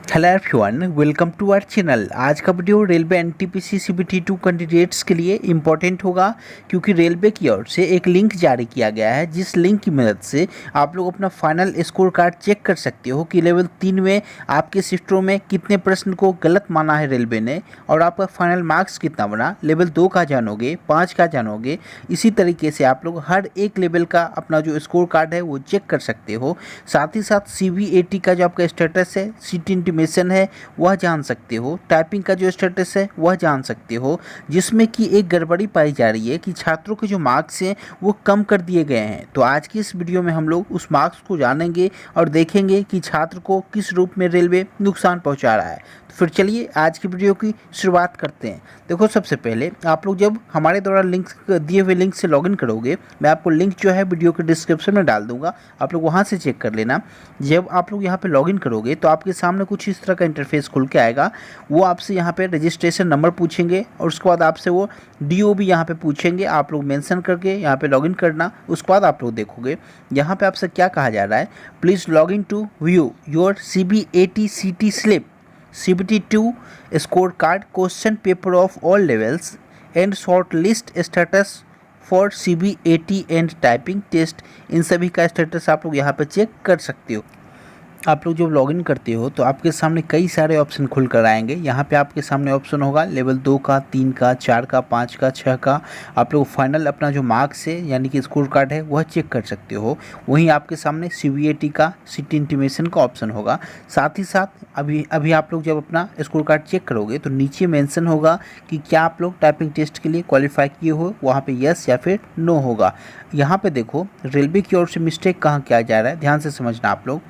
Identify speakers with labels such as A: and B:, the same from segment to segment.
A: Hello everyone, welcome to our channel. आज का video railway NTPC CBT 2 candidates के लिए इम्पोर्टेंट होगा, क्योंकि रेलवे की ओर से एक लिंक जारी किया गया है, जिस लिंक की मदद से आप लोग अपना फाइनल स्कोर कार्ड चेक कर सकते हो कि लेवल 3 में आपके शिफ्टों में कितने प्रश्न को गलत माना है रेलवे ने और आपका फाइनल मार्क्स कितना बना। लेवल 2 का जानोगे, 5 का जानोगे। इसी तरीके से आप लोग हर एक लेवल का अपना जो स्कोर कार्ड है वो चेक कर सकते हो। साथ ही साथ CBAT का जो आपका स्टेटस है, सीट इंटीमेशन है, वह जान सकते हो। टाइपिंग का जो स्टेटस है वह जान सकते हो, जिसमें कि एक गड़बड़ी पाई जा रही है कि छात्रों के जो मार्क्स हैं वो कम कर दिए गए हैं। तो आज की इस वीडियो में हम लोग उस मार्क्स को जानेंगे और देखेंगे कि छात्र को किस रूप में रेलवे नुकसान पहुंचा रहा है। तो फिर चलिए आज की वीडियो की शुरुआत करते हैं। देखो, सबसे पहले आप लोग जब हमारे द्वारा लिंक दिए हुए लिंक से लॉगिन करोगे, मैं आपको लिंक जो है वीडियो के डिस्क्रिप्शन में डाल दूंगा, आप लोग वहां से चेक कर लेना। जब आप लोग यहां पे लॉगिन करोगे तो आपके सामने कुछ इस तरह का इंटरफेस खुल के आएगा। वो आपसे यहाँ पे रजिस्ट्रेशन नंबर पूछेंगे और उसके बाद आपसे वो DO भी यहाँ पे पूछेंगे। आप लोग मेंशन करके यहाँ पे लॉगिन करना। उसके बाद आप लोग देखोगे यहाँ पे आपसे क्या कहा जा रहा है, please login to view your CBAT CT slip CBT 2 score card question paper of all levels and short list status for CBAT and typing test. इन सभी का स्टेटस आप लोग यहाँ पे चेक कर सकते हो। आप लोग जब लॉगिन करते हो तो आपके सामने कई सारे ऑप्शन खुल कर आएंगे। यहाँ पे आपके सामने ऑप्शन होगा लेवल 2 का, 3 का, 4 का, 5 का, 6 का। आप लोग फाइनल अपना जो मार्क्स है यानी कि स्कोर कार्ड है वह चेक कर सकते हो। वहीं आपके सामने CBAT का सीट इंटीमेशन का ऑप्शन होगा। साथ ही साथ अभी आप लोग जब अपना स्कोर कार्ड चेक करोगे तो नीचे मेंशन होगा कि क्या आप लोग टाइपिंग टेस्ट के लिए क्वालिफाई किए हो, वहाँ पे यस या फिर नो होगा। यहाँ पे देखो रेलवे की ओर से मिस्टेक कहाँ किया जा रहा है, ध्यान से समझना आप लोग।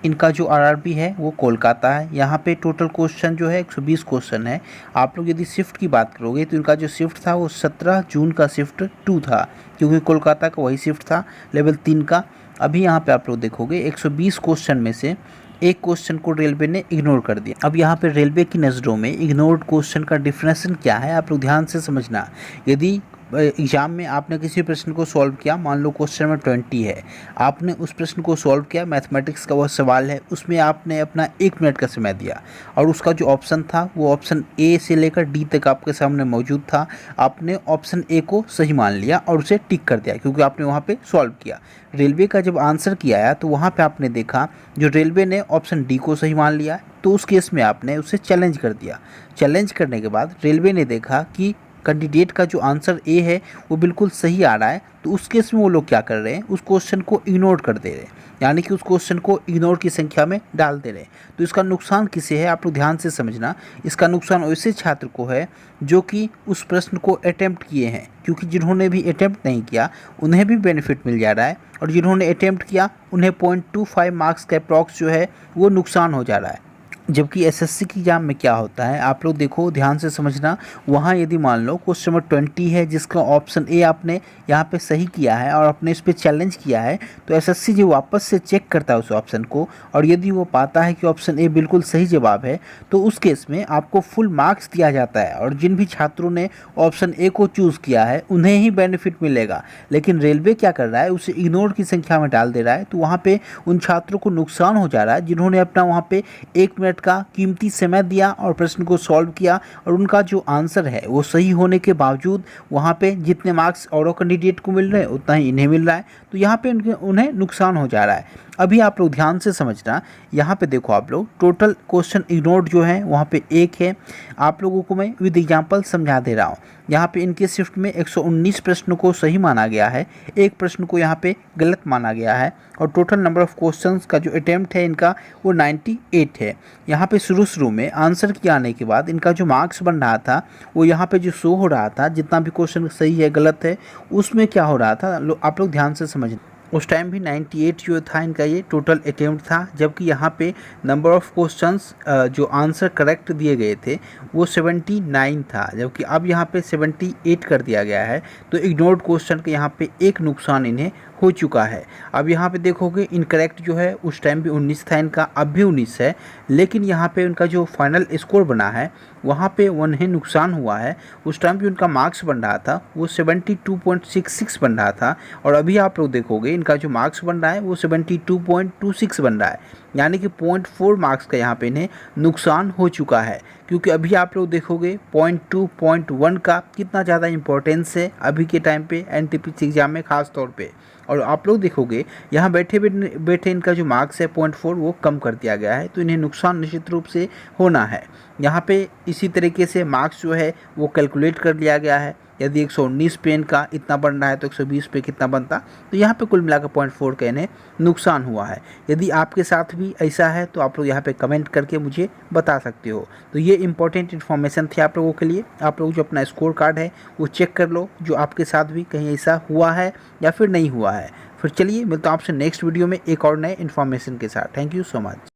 A: इनका जो RRB है वो कोलकाता है। यहाँ पे टोटल क्वेश्चन जो है 120 क्वेश्चन है। आप लोग यदि शिफ्ट की बात करोगे तो इनका जो शिफ्ट था वो 17 जून का शिफ्ट 2 था, क्योंकि कोलकाता का वही शिफ्ट था लेवल 3 का। अभी यहाँ पे आप लोग देखोगे 120 क्वेश्चन में से एक क्वेश्चन को रेलवे ने इग्नोर कर दिया। अब यहाँ पे रेलवे की नज़रों में इग्नोर्ड क्वेश्चन का डिफिनेशन क्या है, आप लोग ध्यान से समझना। यदि एग्जाम में आपने किसी प्रश्न को सॉल्व किया, मान लो क्वेश्चन में 20 है, आपने उस प्रश्न को सॉल्व किया, मैथमेटिक्स का वह सवाल है, उसमें आपने अपना 1 मिनट का समय दिया और उसका जो ऑप्शन था वो ऑप्शन A से लेकर D तक आपके सामने मौजूद था। आपने ऑप्शन A को सही मान लिया और उसे टिक कर दिया, क्योंकि आपने वहाँ पे सॉल्व किया। रेलवे का जब आंसर किया आया तो वहाँ पे आपने देखा जो रेलवे ने ऑप्शन D को सही मान लिया, तो उस केस में आपने उसे चैलेंज कर दिया। चैलेंज करने के बाद रेलवे ने देखा कि कैंडिडेट का जो आंसर A है वो बिल्कुल सही आ रहा है, तो उस केस में वो लोग क्या कर रहे हैं, उस क्वेश्चन को इग्नोर कर दे रहे हैं, यानी कि उस क्वेश्चन को इग्नोर की संख्या में डाल दे रहे हैं। तो इसका नुकसान किसे है, आप लोग ध्यान से समझना। इसका नुकसान वैसे छात्र को है जो कि उस प्रश्न को अटैम्प्ट किए हैं, क्योंकि जिन्होंने भी अटैम्प्ट नहीं किया उन्हें भी बेनिफिट मिल जा रहा है और जिन्होंने अटैम्प्ट किया उन्हें 0.25 मार्क्स का अप्रॉक्स जो है वो नुकसान हो जा रहा है। जबकि SSC की एग्जाम में क्या होता है, आप लोग देखो ध्यान से समझना। वहाँ यदि मान लो क्वेश्चन नंबर 20 है जिसका ऑप्शन A आपने यहाँ पे सही किया है और आपने इस पर चैलेंज किया है, तो SSC जो वापस से चेक करता है उस ऑप्शन को, और यदि वो पाता है कि ऑप्शन A बिल्कुल सही जवाब है तो उस केस में आपको फुल मार्क्स दिया जाता है और जिन भी छात्रों ने ऑप्शन A को चूज़ किया है उन्हें ही बेनिफिट मिलेगा। लेकिन रेलवे क्या कर रहा है, उसे इग्नोर की संख्या में डाल दे रहा है, तो वहाँ पर उन छात्रों को नुकसान हो जा रहा है जिन्होंने अपना वहाँ पर 1 मिनट का कीमती समय दिया और प्रश्न को सॉल्व किया और उनका जो आंसर है वो सही होने के बावजूद वहाँ पे जितने मार्क्स और कैंडिडेट को मिल रहे हैं उतना ही इन्हें मिल रहा है, तो यहाँ पे उन्हें नुकसान हो जा रहा है। अभी आप लोग ध्यान से समझना। यहाँ पे देखो आप लोग टोटल क्वेश्चन इग्नोर्ड जो है वहाँ पे 1 है। आप लोगों को मैं विद एग्जाम्पल समझा दे रहा हूँ। यहाँ पे इनके शिफ्ट में 119 प्रश्नों को सही माना गया है, एक प्रश्न को यहाँ पे गलत माना गया है और टोटल नंबर ऑफ क्वेश्चंस का जो अटेम्प्ट है इनका वो 98 है। यहाँ पे शुरू में आंसर किए आने के बाद इनका जो मार्क्स बन रहा था वो यहाँ पे जो शो हो रहा था, जितना भी क्वेश्चन सही है गलत है उसमें क्या हो रहा था, आप लोग ध्यान से समझना। उस टाइम भी 98 जो था इनका ये टोटल अटेम्प्ट था, जबकि यहाँ पे नंबर ऑफ़ क्वेश्चंस जो आंसर करेक्ट दिए गए थे वो 79 था, जबकि अब यहाँ पे 78 कर दिया गया है। तो इग्नोर्ड क्वेश्चन के यहाँ पे एक नुकसान इन्हें हो चुका है। अब यहाँ पे देखोगे इनकरेक्ट जो है उस टाइम भी 19 था इनका, अब भी 19 है, लेकिन यहाँ पे उनका जो फाइनल स्कोर बना है वहाँ पे उन्हें नुकसान हुआ है। उस टाइम भी उनका मार्क्स बन रहा था वो 72.66 बन रहा था और अभी आप लोग देखोगे इनका जो मार्क्स बन रहा है वो 72.26 बन रहा है। यानी कि 0.4 मार्क्स का यहाँ पे इन्हें नुकसान हो चुका है। क्योंकि अभी आप लोग देखोगे 0.2 0.1 का कितना ज़्यादा इंपॉर्टेंस है अभी के टाइम पे एनटीपीसी एग्जाम में ख़ास तौर पे। और आप लोग देखोगे यहाँ बैठे बैठे इनका जो मार्क्स है 0.4 वो कम कर दिया गया है, तो इन्हें नुकसान निश्चित रूप से होना है। यहाँ पे इसी तरीके से मार्क्स जो है वो कैलकुलेट कर लिया गया है। यदि 119 पे इनका इतना बन रहा है तो 120 पे कितना बनता, तो यहाँ पे कुल मिलाकर 0.4 का इन्हें नुकसान हुआ है। यदि आपके साथ भी ऐसा है तो आप लोग यहाँ पे कमेंट करके मुझे बता सकते हो। तो ये इंपॉर्टेंट इन्फॉर्मेशन थी आप लोगों के लिए। आप लोग जो अपना स्कोर कार्ड है वो चेक कर लो, जो आपके साथ भी कहीं ऐसा हुआ है या फिर नहीं हुआ है। फिर चलिए मिलता हूँ आपसे नेक्स्ट वीडियो में एक और नए इन्फॉर्मेशन के साथ। Thank you so much.